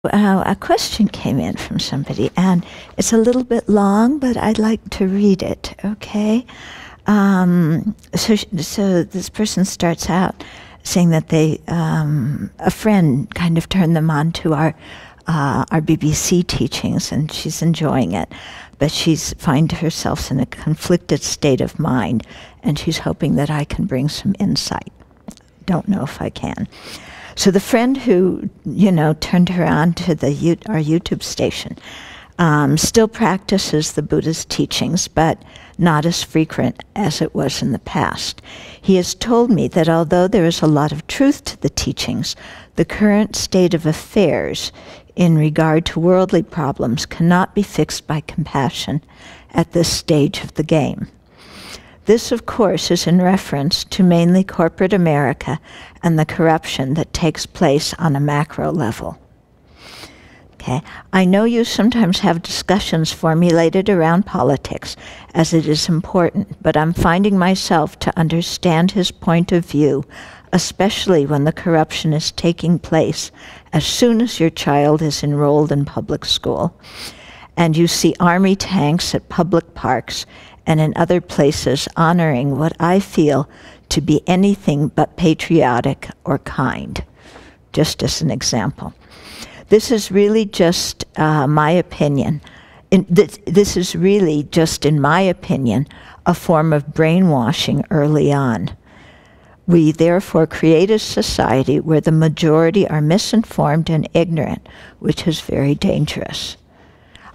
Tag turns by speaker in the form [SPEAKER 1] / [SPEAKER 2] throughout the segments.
[SPEAKER 1] A question came in from somebody, and it's a little bit long, but I'd like to read it, okay? So this person starts out saying that a friend kind of turned them on to our BBC teachings, and she's enjoying it, but she's finds herself in a conflicted state of mind, and she's hoping that I can bring some insight. Don't know if I can. So the friend who, turned her on to our YouTube station still practices the Buddha's teachings, but not as frequent as it was in the past. He has told me that although there is a lot of truth to the teachings, the current state of affairs in regard to worldly problems cannot be fixed by compassion at this stage of the game. This, of course, is in reference to mainly corporate America and the corruption that takes place on a macro level. Okay. I know you sometimes have discussions formulated around politics, as it is important, but I'm finding myself to understand his point of view, especially when the corruption is taking place as soon as your child is enrolled in public school, and you see army tanks at public parks and in other places honoring what I feel to be anything but patriotic or kind, just as an example. This is really just my opinion. This is really just, in my opinion, a form of brainwashing early on. We therefore create a society where the majority are misinformed and ignorant, which is very dangerous.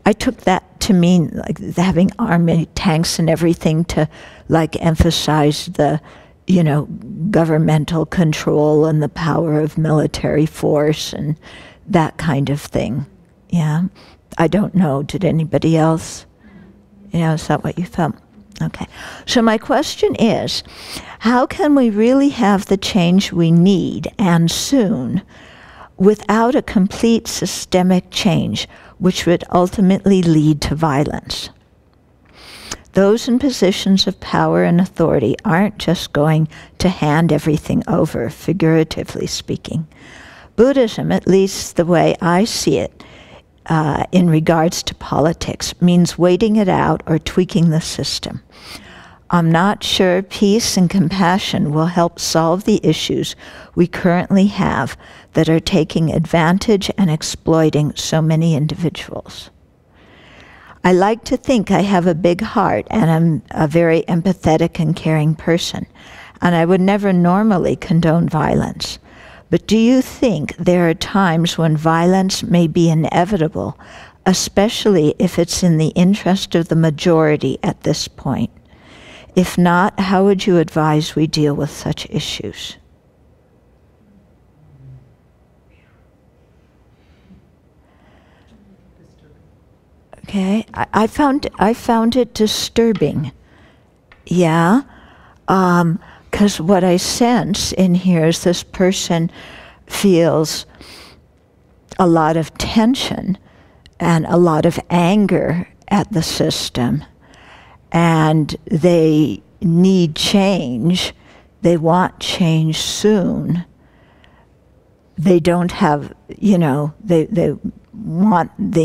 [SPEAKER 1] I took that to mean like having army tanks and everything to emphasize the, governmental control and the power of military force and that kind of thing. Yeah. I don't know. Did anybody else? Is that what you felt? Okay. So my question is, how can we really have the change we need and soon without a complete systemic change, which would ultimately lead to violence? Those in positions of power and authority aren't just going to hand everything over, figuratively speaking. Buddhism, at least the way I see it, in regards to politics, means waiting it out or tweaking the system. I'm not sure peace and compassion will help solve the issues we currently have that are taking advantage and exploiting so many individuals. I like to think I have a big heart and I'm a very empathetic and caring person, and I would never normally condone violence. But do you think there are times when violence may be inevitable, especially if it's in the interest of the majority at this point? If not, how would you advise we deal with such issues? Okay, I found it disturbing. Yeah, because what I sense in here is this person feels a lot of tension and a lot of anger at the system, and they need change. They want change soon. They don't have, they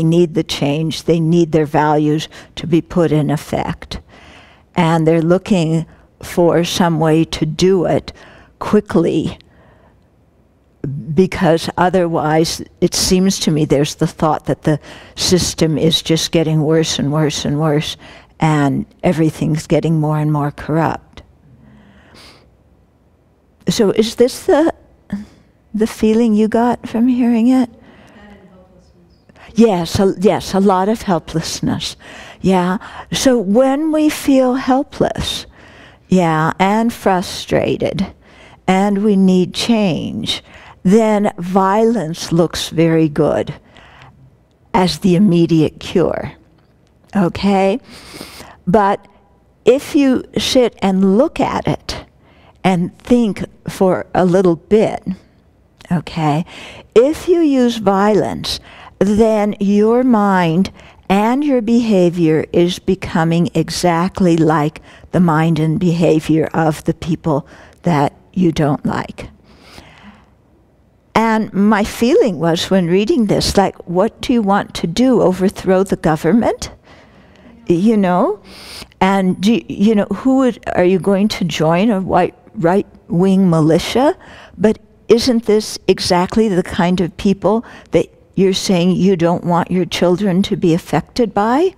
[SPEAKER 1] need the change. They need their values to be put in effect. And they're looking for some way to do it quickly, because otherwise it seems to me there's the thought that the system is just getting worse and worse and worse, and everything's getting more and more corrupt. So is this the feeling you got from hearing it? Yes, a lot of helplessness. Yeah. So when we feel helpless, yeah, and frustrated, and we need change, then violence looks very good as the immediate cure. Okay? But if you sit and look at it and think for a little bit, okay, if you use violence, then your mind and your behavior is becoming exactly like the mind and behavior of the people that you don't like. And And my feeling was when reading this, like, what do you want to do? Overthrow the government? You know? And, you know, are you going to join a right-wing militia? But isn't this exactly the kind of people that you're saying you don't want your children to be affected by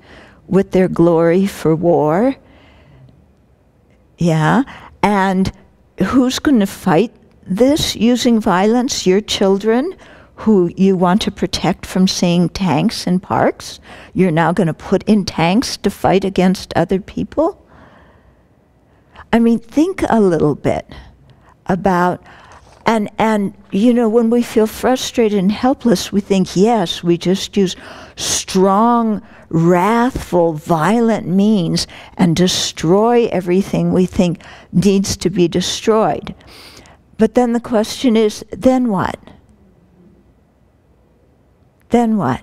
[SPEAKER 1] with their glory for war? Yeah. And who's going to fight this using violence? Your children, who you want to protect from seeing tanks in parks? You're now going to put in tanks to fight against other people? I mean, think a little bit about, and you know, when we feel frustrated and helpless, we think, yes, we just use strong, wrathful, violent means and destroy everything we think needs to be destroyed. But then the question is, then what? Then what?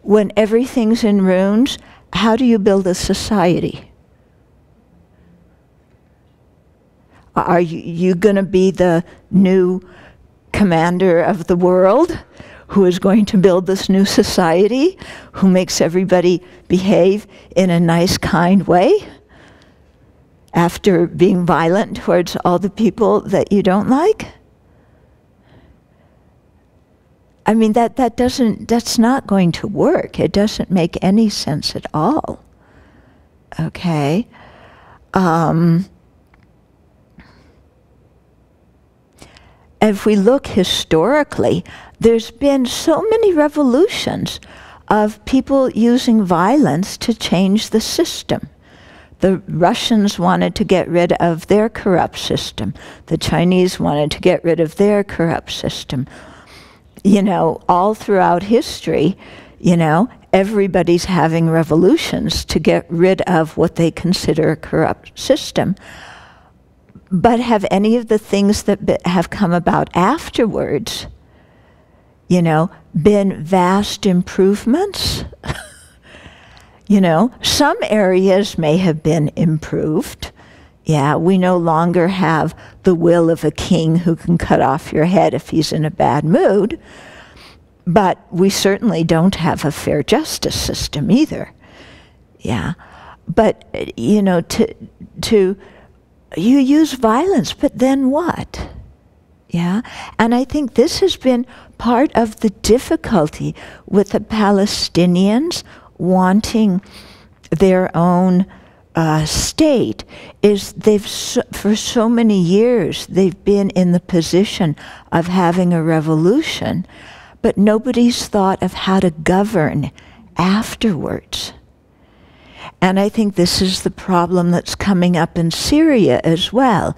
[SPEAKER 1] When everything's in ruins, how do you build a society? Are you going to be the new commander of the world who is going to build this new society, who makes everybody behave in a nice, kind way after being violent towards all the people that you don't like? I mean, that's not going to work. It doesn't make any sense at all. Okay? If we look historically, there's been so many revolutions of people using violence to change the system. The Russians wanted to get rid of their corrupt system. The Chinese wanted to get rid of their corrupt system. You know, all throughout history, you know, everybody's having revolutions to get rid of what they consider a corrupt system. But have any of the things that have come about afterwards, you know, been vast improvements? You know, some areas may have been improved. Yeah, we no longer have the will of a king who can cut off your head if he's in a bad mood. But we certainly don't have a fair justice system either. Yeah. But, you know, you use violence, but then what? Yeah? And I think this has been part of the difficulty with the Palestinians wanting their own state, is for so many years they've been in the position of having a revolution, but nobody's thought of how to govern afterwards. And I think this is the problem that's coming up in Syria as well.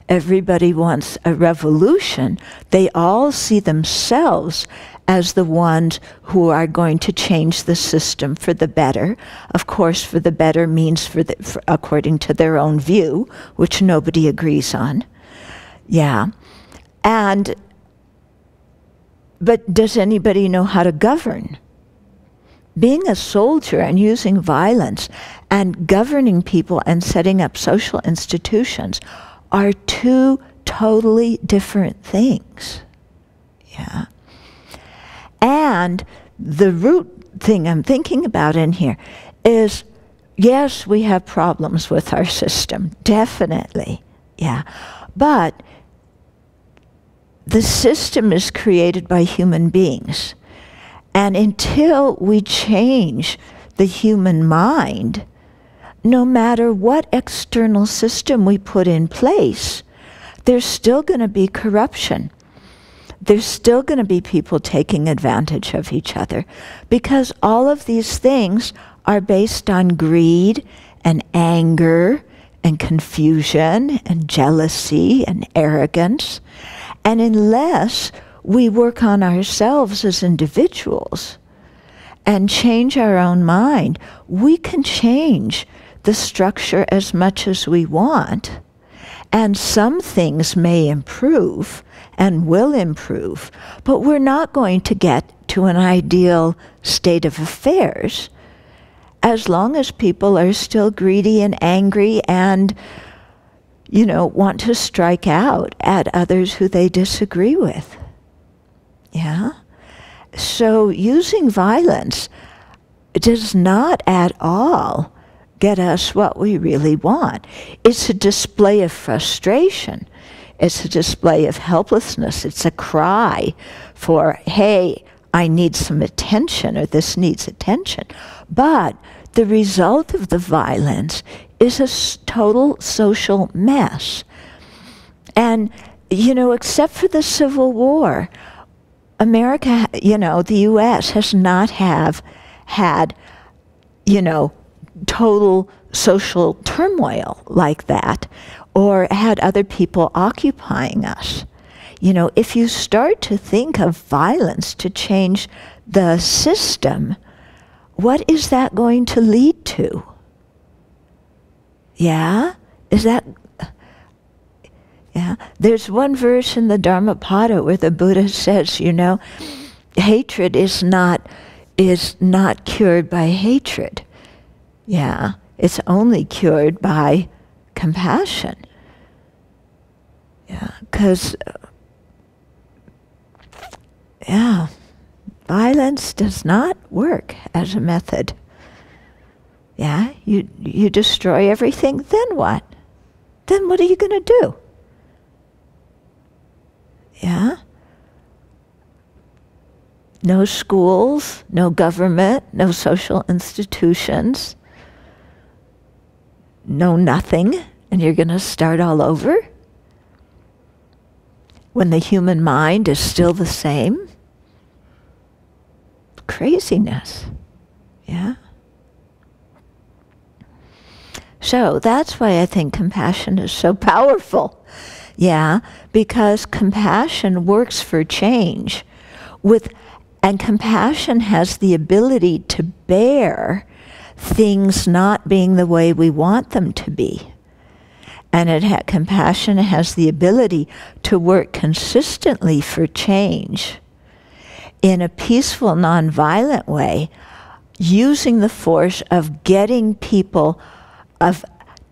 [SPEAKER 1] Everybody wants a revolution. They all see themselves as the ones who are going to change the system for the better. Of course, for the better means according to their own view, which nobody agrees on. Yeah. But does anybody know how to govern? Being a soldier and using violence and governing people and setting up social institutions are two totally different things. Yeah. And the root thing I'm thinking about in here is, yes, we have problems with our system, definitely. Yeah. But the system is created by human beings. And until we change the human mind, no matter what external system we put in place, there's still going to be corruption. There's still going to be people taking advantage of each other, because all of these things are based on greed and anger and confusion and jealousy and arrogance. And unless we work on ourselves as individuals and change our own mind, we can change the structure as much as we want. And some things may improve and will improve, but we're not going to get to an ideal state of affairs as long as people are still greedy and angry and want to strike out at others who they disagree with. Yeah? So using violence does not at all get us what we really want. It's a display of frustration. It's a display of helplessness. It's a cry for, hey, I need some attention, or this needs attention. But the result of the violence is a total social mess. And, except for the Civil War, America, the U.S. has not had, total social turmoil like that, or had other people occupying us. If you start to think of violence to change the system, what is that going to lead to? Yeah? There's one verse in the Dharmapada where the Buddha says, hatred is not cured by hatred. Yeah, it's only cured by compassion. Yeah, because violence does not work as a method. Yeah, you destroy everything, then what? Then what are you going to do? Yeah? No schools, no government, no social institutions, no nothing, and you're going to start all over? When the human mind is still the same? Craziness. Yeah? So that's why I think compassion is so powerful. Yeah, because compassion works for change. And compassion has the ability to bear things not being the way we want them to be. And compassion has the ability to work consistently for change in a peaceful, nonviolent way, using the force of getting people, of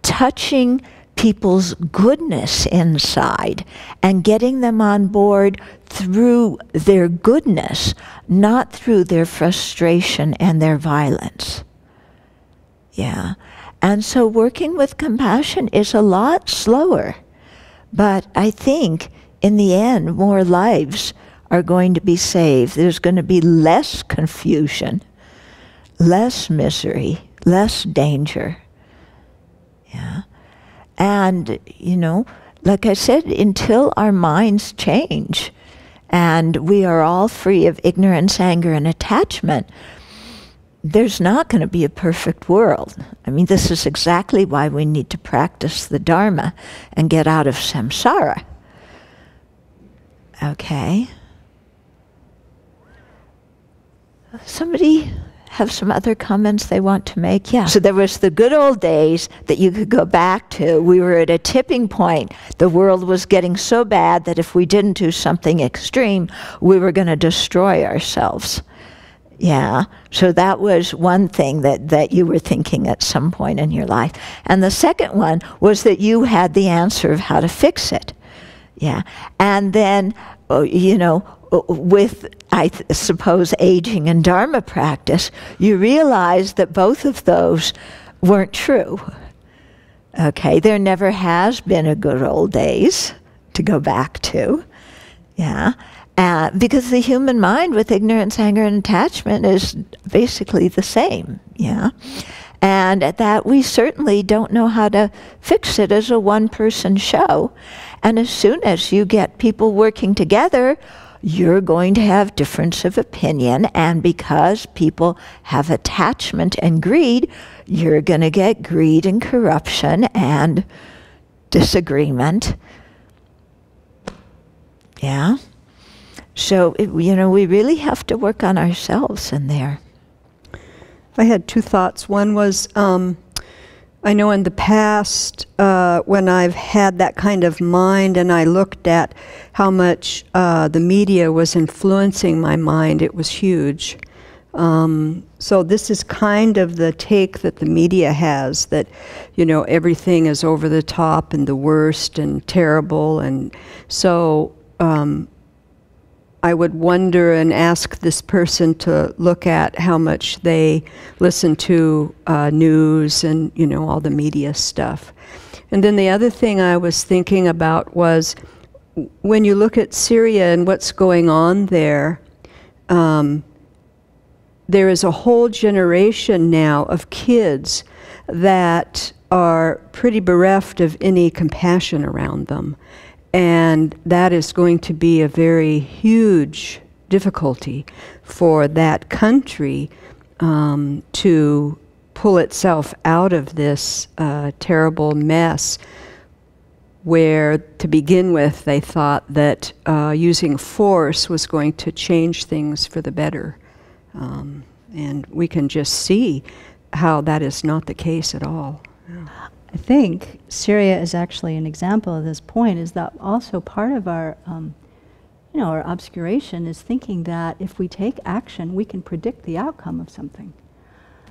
[SPEAKER 1] touching people's goodness inside and getting them on board through their goodness, not through their frustration and their violence. Yeah. And so working with compassion is a lot slower. But I think in the end, more lives are going to be saved. There's going to be less confusion, less misery, less danger. Yeah. And, like I said, until our minds change and we are all free of ignorance, anger, and attachment, there's not going to be a perfect world. I mean, this is exactly why we need to practice the Dharma and get out of samsara. Okay. Somebody have some other comments they want to make? Yeah. So there was the good old days that you could go back to. We were at a tipping point. The world was getting so bad that if we didn't do something extreme, we were going to destroy ourselves. Yeah. So that was one thing that you were thinking at some point in your life. And the second one was that you had the answer of how to fix it. Yeah. And then, with, I suppose, aging and Dharma practice, you realize that both of those weren't true. Okay, there never has been a good old days to go back to. Yeah, because the human mind with ignorance, anger, and attachment is basically the same. Yeah, and at that we certainly don't know how to fix it as a one-person show. And as soon as you get people working together, you're going to have difference of opinion, and because people have attachment and greed, you're going to get greed and corruption and disagreement. Yeah? So, we really have to work on ourselves in there.
[SPEAKER 2] I had two thoughts. One was, I know in the past, when I've had that kind of mind and I looked at how much the media was influencing my mind, it was huge. So this is kind of the take that the media has, that, you know, everything is over the top and the worst and terrible. And so I would wonder and ask this person to look at how much they listen to news and, you know, all the media stuff. And then the other thing I was thinking about was, when you look at Syria and what's going on there, there is a whole generation now of kids that are pretty bereft of any compassion around them. And that is going to be a very huge difficulty for that country to pull itself out of this terrible mess, where to begin with they thought that using force was going to change things for the better. And we can just see how that is not the case at all. Yeah.
[SPEAKER 3] I think Syria is actually an example of this point, is that also part of our, you know, our obscuration is thinking that if we take action, we can predict the outcome of something.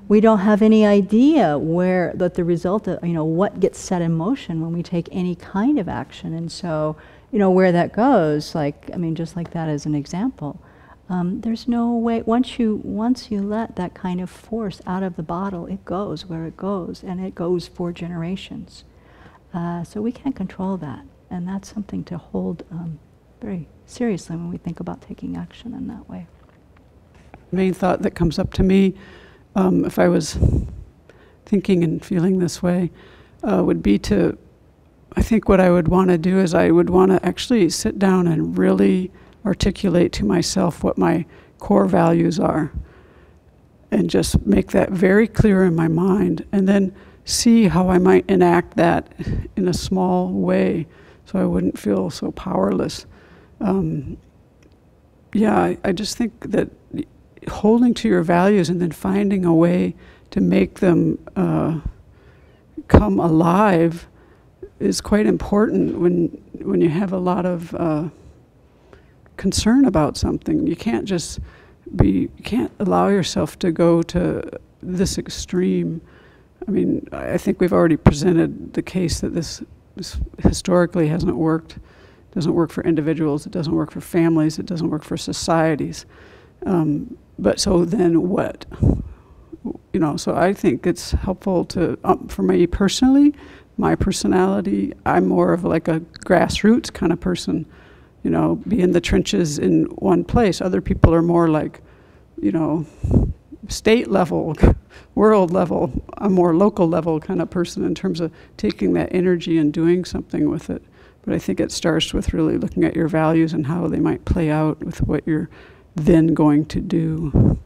[SPEAKER 3] We don't have any idea where, that the result of, you know, what gets set in motion when we take any kind of action. And so, you know, where that goes, like, I mean, just like that as an example. There's no way, once you let that kind of force out of the bottle, it goes where it goes, and it goes for generations. So we can't control that, and that's something to hold very seriously when we think about taking action in that way.
[SPEAKER 4] Main thought that comes up to me, if I was thinking and feeling this way, would be to, I think what I would want to do is I would want to actually sit down and really articulate to myself what my core values are, and just make that very clear in my mind, and then see how I might enact that in a small way so I wouldn't feel so powerless. Yeah, I just think that holding to your values and then finding a way to make them come alive is quite important when you have a lot of concern about something. You can't just you can't allow yourself to go to this extreme. I mean, I think we've already presented the case that this historically hasn't worked. It doesn't work for individuals, it doesn't work for families, it doesn't work for societies. But so then what? You know, so I think it's helpful to, for me personally, my personality, I'm more of like a grassroots kind of person. You know, be in the trenches in one place. Other people are more like, you know, state level, world level. I'm more local level kind of person in terms of taking that energy and doing something with it. But I think it starts with really looking at your values and how they might play out with what you're then going to do.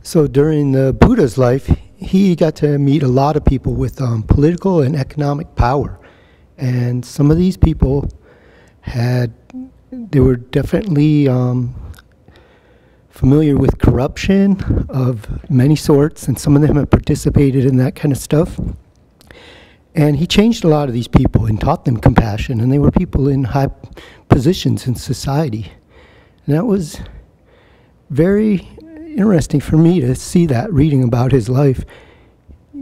[SPEAKER 5] So during the Buddha's life, he got to meet a lot of people with political and economic power. And some of these people they were definitely familiar with corruption of many sorts, and some of them have participated in that kind of stuff. And he changed a lot of these people and taught them compassion, and they were people in high positions in society. And that was very interesting for me to see that, reading about his life.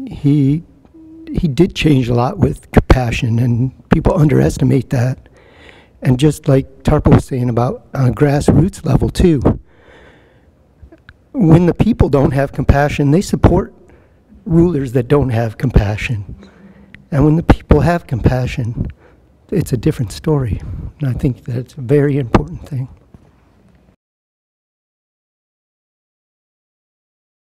[SPEAKER 5] He did change a lot with compassion, and people underestimate that. And just like Tarpa was saying about on a grassroots level too, when the people don't have compassion, they support rulers that don't have compassion. And when the people have compassion, it's a different story. And I think that's a very important thing.